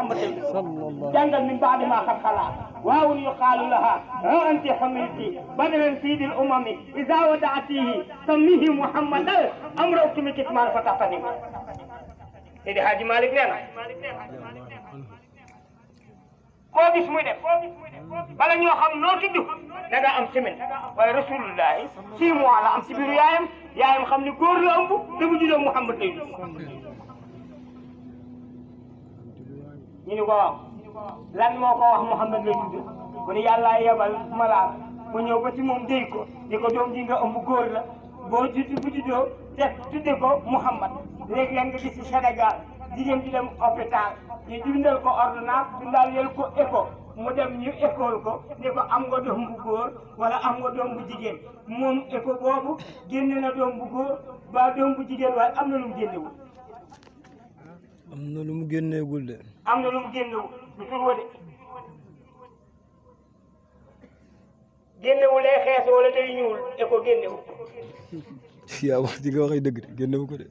Muhammad jàngal min baadi ma qad xalaa waawun yuqaalu laha ha anti hamilti badran siidil umami iza wadaatihi sammihi Muhammadan amra uktumi kitmaan fa taxtani Seydi Hadji Malick nee na koo gis muy def bala ñoo xam noo tudd da nga am semaine waaye rasulullahi 6 mois la am ci biiru yaayam xam ni góor la ëmb te bu juddoo Muhammad lay tudd ñu ni ko waaw lan moo ko wax Muhammad lay tudd mu ne yàlla yebal malaat mu ñëw ba ci moom déy ko di ko doom ji nga ëmb góor la boo judd bu juddoo te tudde ko Muhammad léegi-léeg nga gis ci Sénégal jigéen di dem hôpital ñu bindal ko ordonnance bindal yel ko écho mu dem ñu école ko ne ko am nga doom bu góor wala am nga doom bu jigéen moom écho boobu génne na doom bu góor ba doom bu jigéen waaye am na lu mu génnewul am na lu mu génneegul de am na lu mu génnewul du tur wa de génnewulee xees wala day ñuul écho génnewul yaa wax di nga waxee dëgg de génnewu ko de